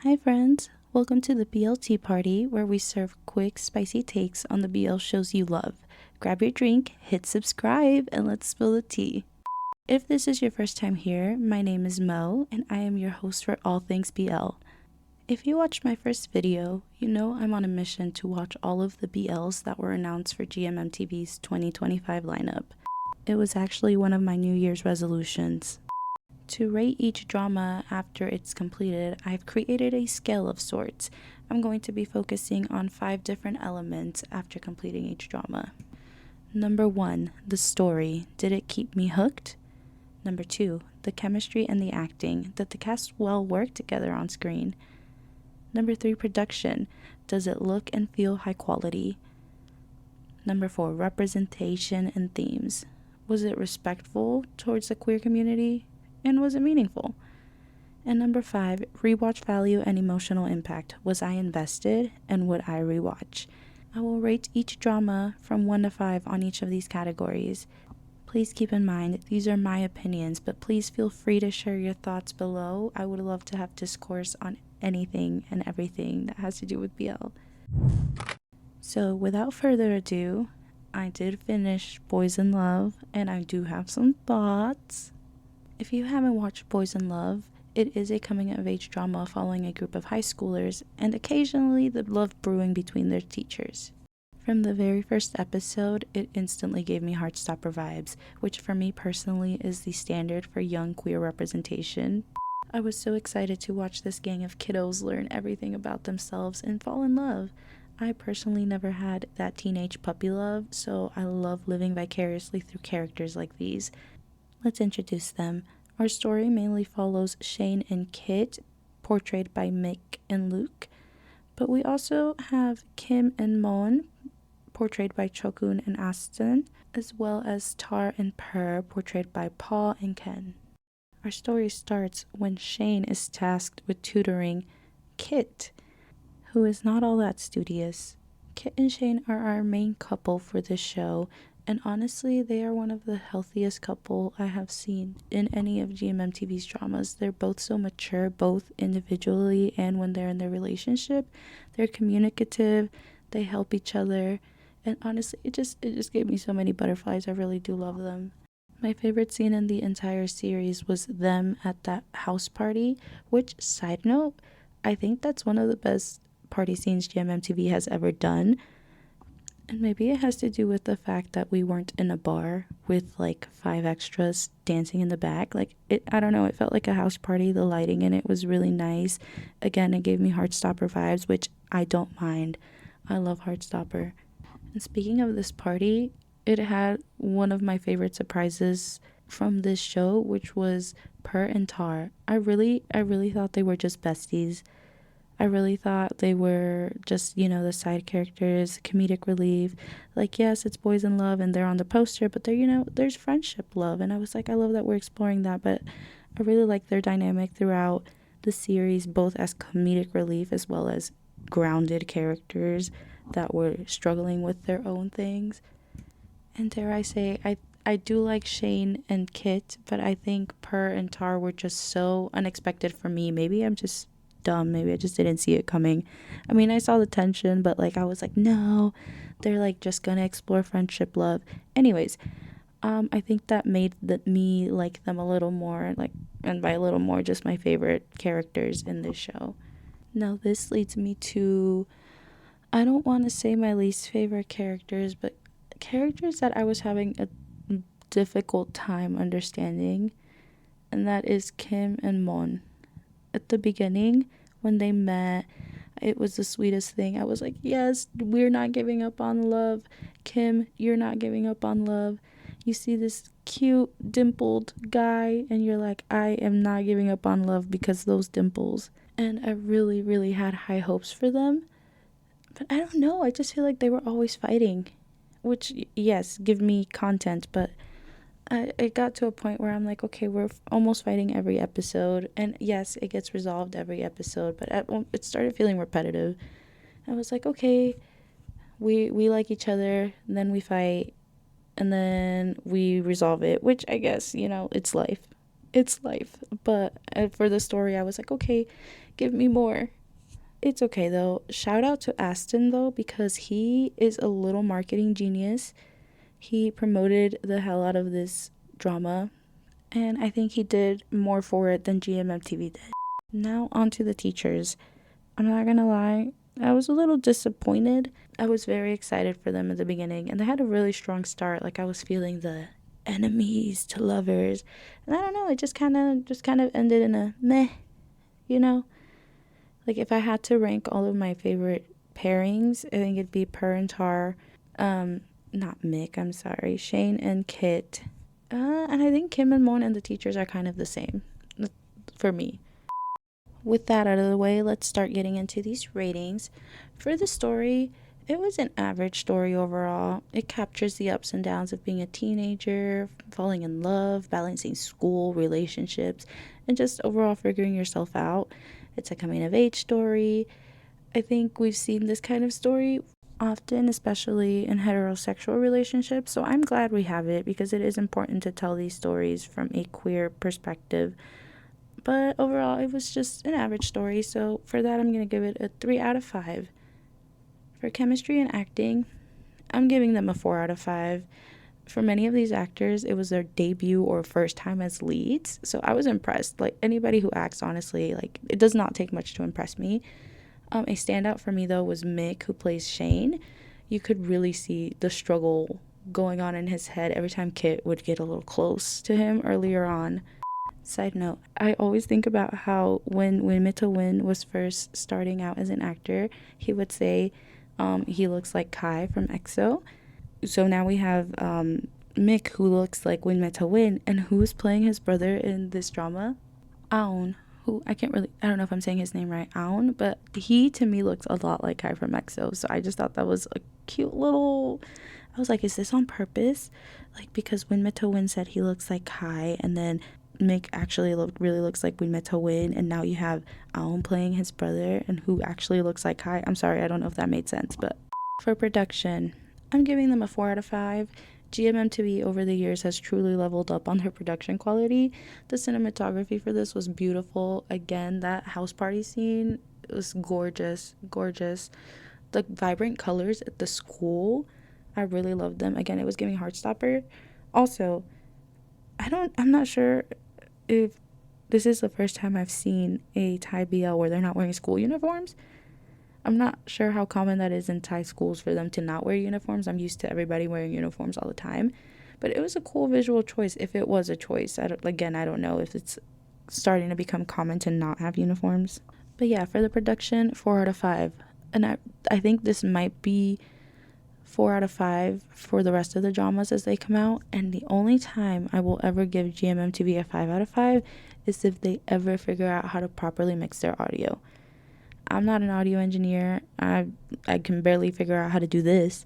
Hi friends, welcome to the BLTea Party, where we serve quick, spicy takes on the BL shows you love. Grab your drink, hit subscribe, and let's spill the tea. If this is your first time here, my name is Mo, and I am your host for all things BL. If you watched my first video, you know I'm on a mission to watch all of the BLs that were announced for GMMTV's 2025 lineup. It was actually one of my New Year's resolutions. To rate each drama after it's completed, I've created a scale of sorts. I'm going to be focusing on 5 different elements after completing each drama. Number 1, the story. Did it keep me hooked? Number 2, the chemistry and the acting. Did the cast well work together on screen? Number 3, production. Does it look and feel high quality? Number 4, representation and themes. Was it respectful towards the queer community? And was it meaningful? And number 5, rewatch value and emotional impact. Was I invested, and would I rewatch? I will rate each drama from 1 to 5 on each of these categories. Please keep in mind, these are my opinions, but please feel free to share your thoughts below. I would love to have discourse on anything and everything that has to do with BL. So without further ado, I did finish Boys in Love, and I do have some thoughts. If you haven't watched Boys in Love, it is a coming-of-age drama following a group of high schoolers and occasionally the love brewing between their teachers. From the very first episode, it instantly gave me Heartstopper vibes, which for me personally is the standard for young queer representation. I was so excited to watch this gang of kiddos learn everything about themselves and fall in love. I personally never had that teenage puppy love, so I love living vicariously through characters like these. Let's introduce them. Our story mainly follows Shane and Kit, portrayed by Mick and Luke, but we also have Kim and Moen, portrayed by Chokun and Aston, as well as Tar and Per, portrayed by Paul and Ken. Our story starts when Shane is tasked with tutoring Kit, who is not all that studious. Kit and Shane are our main couple for this show, and honestly, they are one of the healthiest couple I have seen in any of GMMTV's dramas. They're both so mature, both individually and when they're in their relationship. They're communicative, they help each other, and honestly, it just gave me so many butterflies. I really do love them. My favorite scene in the entire series was them at that house party, which, side note, I think that's one of the best party scenes GMMTV has ever done. And maybe it has to do with the fact that we weren't in a bar with like 5 extras dancing in the back. I don't know, it felt like a house party. The lighting in it was really nice. Again, it gave me Heartstopper vibes, which I don't mind. I love Heartstopper. And speaking of this party, it had one of my favorite surprises from this show, which was Per and Tar. I really thought they were just besties. I really thought they were just, the side characters, comedic relief. Like, yes, it's Boys in Love and they're on the poster, but there's friendship love. And I was like, I love that we're exploring that. But I really like their dynamic throughout the series, both as comedic relief as well as grounded characters that were struggling with their own things. And dare I say, I do like Shane and Kit, but I think Per and Tar were just so unexpected for me. Maybe I'm just dumb. Maybe I just didn't see it coming. I mean, I saw the tension, but I was like, no, they're just gonna explore friendship, love. Anyways, I think that made me like them a little more, and by a little more, just my favorite characters in this show. Now this leads me to, I don't want to say my least favorite characters, but characters that I was having a difficult time understanding, and that is Kim and Mon. At the beginning, when they met, it was the sweetest thing. I was like, yes, we're not giving up on love. Kim, you're not giving up on love. You see this cute, dimpled guy, and you're like, I am not giving up on love because those dimples. And I really, really had high hopes for them. But I don't know, I just feel like they were always fighting. Which, yes, give me content, but it got to a point where I'm like, okay, we're almost fighting every episode, and yes, it gets resolved every episode, but it started feeling repetitive. I was like, okay, we like each other, and then we fight, and then we resolve it, which I guess, it's life. But for the story, I was like, okay, give me more. It's okay though. Shout out to Aston though, because he is a little marketing genius. He promoted the hell out of this drama, and I think he did more for it than GMMTV did. Now on to the teachers. I'm not gonna lie, I was a little disappointed. I was very excited for them at the beginning, and they had a really strong start. Like I was feeling the enemies to lovers, and I don't know, it just kind of ended in a meh, you know. Like if I had to rank all of my favorite pairings, I think it'd be Per and Tar, not Mick, I'm sorry, Shane and Kit, and I think Kim and Mon and the teachers are kind of the same for me. With that out of the way, let's start getting into these ratings. For the story, it was an average story overall. It captures the ups and downs of being a teenager, falling in love, balancing school, relationships, and just overall figuring yourself out. It's a coming of age story. I think we've seen this kind of story often, especially in heterosexual relationships, so I'm glad we have it because it is important to tell these stories from a queer perspective. But overall, it was just an average story, so for that, I'm going to give it a 3 out of 5. For chemistry and acting, I'm giving them a 4 out of 5. For many of these actors, it was their debut or first time as leads, so I was impressed. Like, anybody who acts, honestly, like, it does not take much to impress me. A standout for me, though, was Mick, who plays Shane. You could really see the struggle going on in his head every time Kit would get a little close to him earlier on. Side note, I always think about how when Mito Win was first starting out as an actor, he would say he looks like Kai from EXO. So now we have Mick, who looks like Win Mito Win, and who's playing his brother in this drama? Aon, who I don't know if I'm saying his name right, Aon, but he to me looks a lot like Kai from EXO. So I just thought that was a cute little. I was like, is this on purpose? Like, because Win Mito Win said he looks like Kai, and then Mick actually really looks like Win Mito Win, and now you have Aon playing his brother, and who actually looks like Kai. I'm sorry, I don't know if that made sense, but for production, I'm giving them a 4 out of 5. GMMTV over the years has truly leveled up on their production quality. The cinematography for this was beautiful. Again, that house party scene was gorgeous, gorgeous. The vibrant colors at the school, I really loved them. Again, it was giving Heartstopper. Also, I'm not sure if this is the first time I've seen a Thai BL where they're not wearing school uniforms. I'm not sure how common that is in Thai schools for them to not wear uniforms. I'm used to everybody wearing uniforms all the time. But it was a cool visual choice if it was a choice. I don't know if it's starting to become common to not have uniforms. But yeah, for the production, 4 out of 5. And I think this might be 4 out of 5 for the rest of the dramas as they come out. And the only time I will ever give GMMTV a 5 out of 5 is if they ever figure out how to properly mix their audio. I'm not an audio engineer. I can barely figure out how to do this,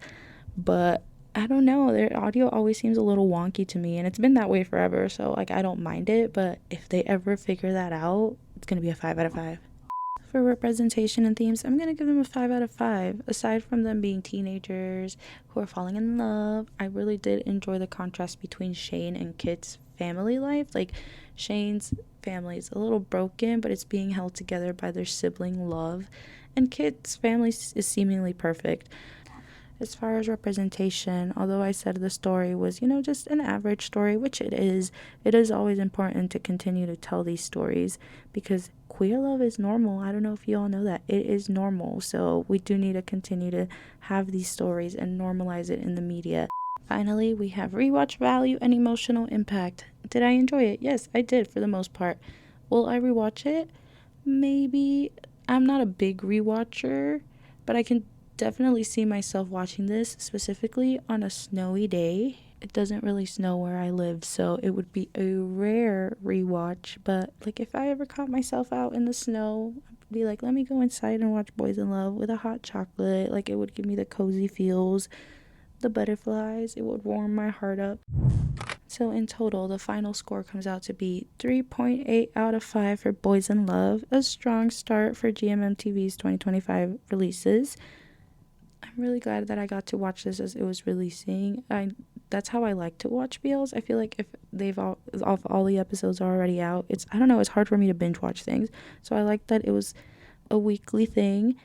but I don't know. Their audio always seems a little wonky to me, and it's been that way forever, so like I don't mind it, but if they ever figure that out, it's going to be a 5 out of 5. For representation and themes, I'm going to give them a 5 out of 5. Aside from them being teenagers who are falling in love, I really did enjoy the contrast between Shane and Kit's family life. Like, Shane's family is a little broken, but it's being held together by their sibling love, and Kit's family is seemingly perfect. As far as representation, although I said the story was, just an average story, which it is always important to continue to tell these stories because queer love is normal. I don't know if you all know that. It is normal. So we do need to continue to have these stories and normalize it in the media. Finally, we have rewatch value and emotional impact. Did I enjoy it? Yes, I did for the most part. Will I rewatch it? Maybe. I'm not a big rewatcher, but I can definitely see myself watching this specifically on a snowy day. It doesn't really snow where I live, so it would be a rare rewatch, but like if I ever caught myself out in the snow, I'd be like, let me go inside and watch Boys in Love with a hot chocolate. Like, it would give me the cozy feels, the butterflies. It would warm my heart up. So in total, the final score comes out to be 3.8 out of 5 for Boys in Love, a strong start for GMMTV's 2025 releases. I'm really glad that I got to watch this as it was releasing. That's how I like to watch BLs. I feel like if all the episodes are already out, it's hard for me to binge watch things. So I like that it was a weekly thing.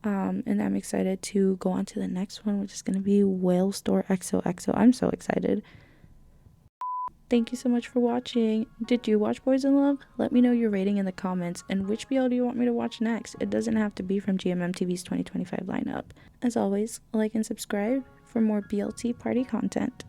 And I'm excited to go on to the next one, which is going to be Whale Store XOXO. I'm so excited. Thank you so much for watching. Did you watch Boys in Love? Let me know your rating in the comments, and which BL do you want me to watch next? It doesn't have to be from GMM TV's 2025 lineup. As always, like and subscribe for more BLTea Party content.